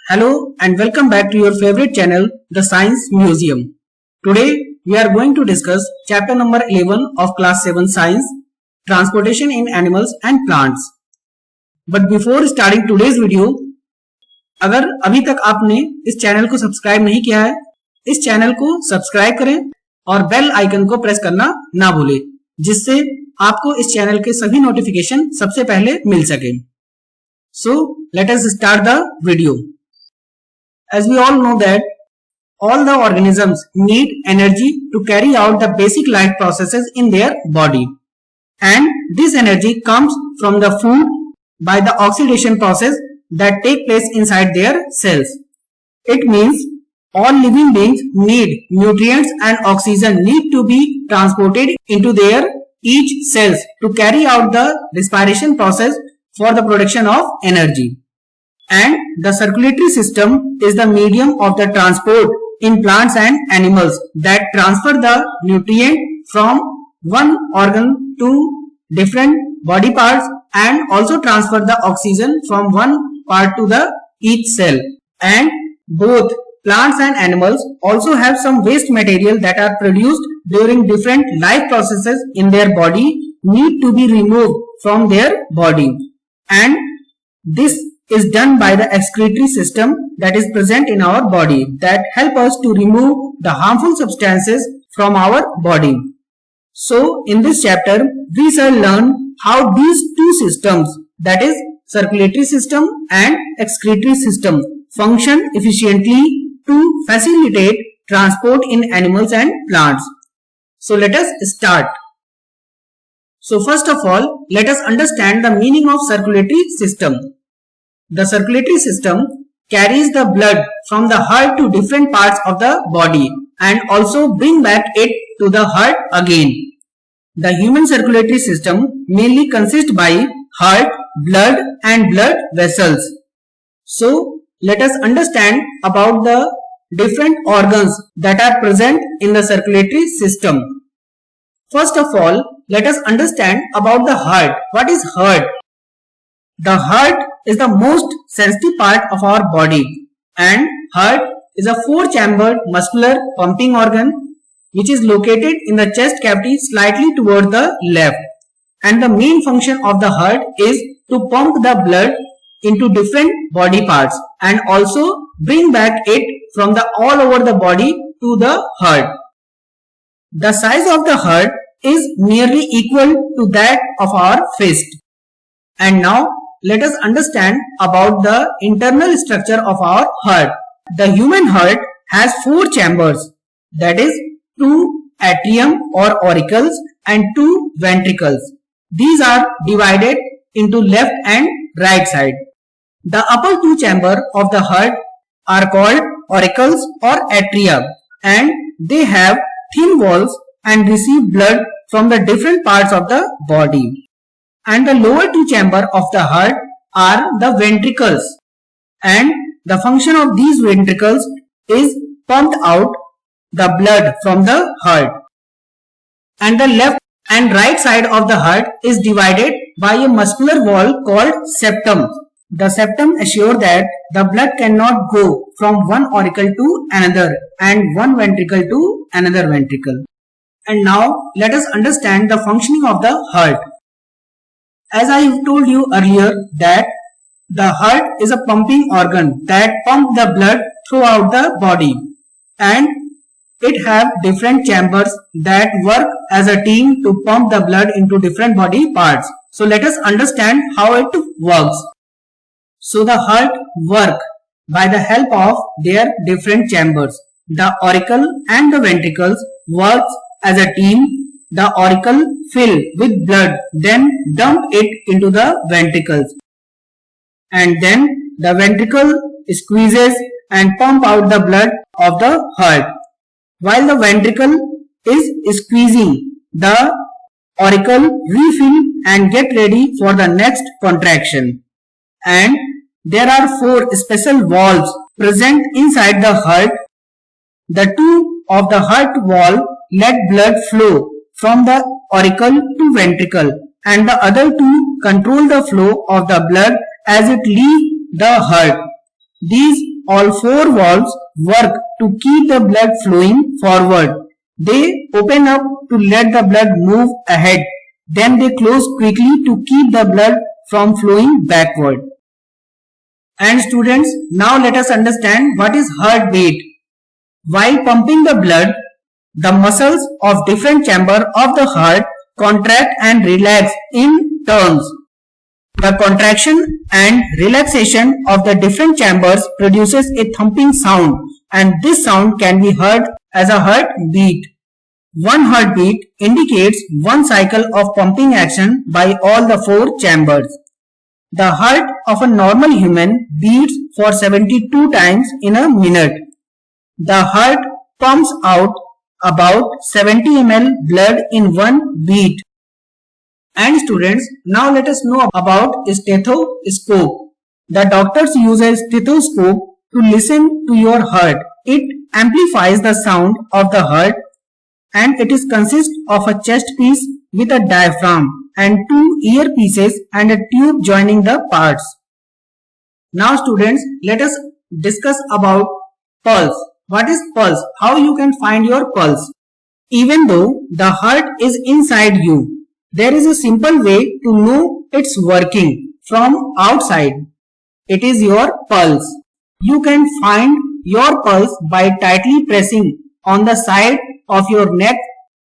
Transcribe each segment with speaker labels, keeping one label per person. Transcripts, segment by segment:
Speaker 1: Hello and welcome back to your favorite channel, The Science Museum. Today we are going to discuss chapter number 11 of class 7 science, transportation in animals and plants. But before starting today's video, अगर अभी तक आपने इस channel को subscribe नहीं किया है, इस चैनल को सब्सक्राइब करें और बेल आइकन को प्रेस करना ना भूलें, जिससे आपको इस चैनल के सभी नोटिफिकेशन सबसे पहले मिल सके. So let us start the video. As we all know that all the organisms need energy to carry out the basic life processes in their body, and this energy comes from the food by the oxidation process that take place inside their cells. It means all living beings need nutrients and oxygen need to be transported into their each cells to carry out the respiration process for the production of energy. And the circulatory system is the medium of the transport in plants and animals that transfer the nutrient from one organ to different body parts and also transfer the oxygen from one part to the each cell. And both plants and animals also have some waste material that are produced during different life processes in their body need to be removed from their body, and this is done by the excretory system that is present in our body that help us to remove the harmful substances from our body. So in this chapter we shall learn how these two systems, that is circulatory system and excretory system, function efficiently to facilitate transport in animals and plants. So let us start. So first of all, let us understand the meaning of circulatory system. The circulatory system carries the blood from the heart to different parts of the body and also bring back it to the heart again. The human circulatory system mainly consists by heart, blood and blood vessels. So let us understand about the different organs that are present in the circulatory system. First of all, let us understand about the heart. What is heart? The heart is the most sensitive part of our body, and heart is a four-chambered muscular pumping organ which is located in the chest cavity slightly toward the left, and the main function of the heart is to pump the blood into different body parts and also bring back it from the all over the body to the heart. The size of the heart is nearly equal to that of our fist. And now let us understand about the internal structure of our heart. The human heart has four chambers, that is two atrium or auricles and two ventricles. These are divided into left and right side. The upper two chambers of the heart are called auricles or atria, and they have thin walls and receive blood from the different parts of the body. And the lower two chambers of the heart are the ventricles, and the function of these ventricles is pumped out the blood from the heart. And the left and right side of the heart is divided by a muscular wall called septum. The septum assures that the blood cannot go from one auricle to another and one ventricle to another ventricle. And now let us understand the functioning of the heart. As I have told you earlier that the heart is a pumping organ that pumps the blood throughout the body, and it have different chambers that work as a team to pump the blood into different body parts. So let us understand how it works. So the heart work by the help of their different chambers. The auricle and the ventricles works as a team. The auricle fill with blood, then dump it into the ventricles, and then the ventricle squeezes and pump out the blood of the heart. While the ventricle is squeezing, the auricle refill and get ready for the next contraction. And there are four special valves present inside the heart. The two of the heart valve let blood flow from the auricle to ventricle, and the other two control the flow of the blood as it leaves the heart. These all four valves work to keep the blood flowing forward. They open up to let the blood move ahead. Then they close quickly to keep the blood from flowing backward. And students, now let us understand what is heartbeat. While pumping the blood, the muscles of different chambers of the heart contract and relax in turns. The contraction and relaxation of the different chambers produces a thumping sound, and this sound can be heard as a heartbeat. One heartbeat indicates one cycle of pumping action by all the four chambers. The heart of a normal human beats for 72 times in a minute. The heart pumps out about 70 ml blood in one beat. And students, now let us know about stethoscope. The doctors use a stethoscope to listen to your heart. It amplifies the sound of the heart, and it consists of a chest piece with a diaphragm and two earpieces and a tube joining the parts. Now students, let us discuss about pulse. What is pulse? How you can find your pulse? Even though the heart is inside you, there is a simple way to know it's working from outside. It is your pulse. You can find your pulse by tightly pressing on the side of your neck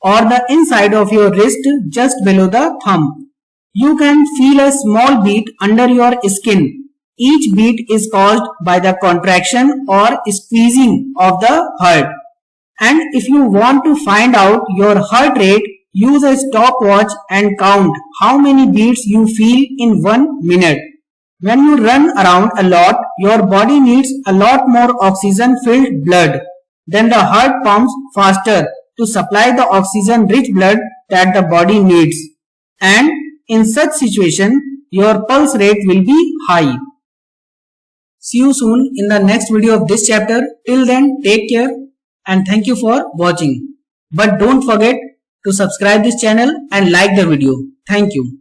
Speaker 1: or the inside of your wrist just below the thumb. You can feel a small beat under your skin. Each beat is caused by the contraction or squeezing of the heart. And if you want to find out your heart rate, use a stopwatch and count how many beats you feel in 1 minute. When you run around a lot, your body needs a lot more oxygen-filled blood. Then the heart pumps faster to supply the oxygen-rich blood that the body needs. And in such situation, your pulse rate will be high. See you soon in the next video of this chapter. Till then, take care and thank you for watching. But don't forget to subscribe this channel and like the video. Thank you.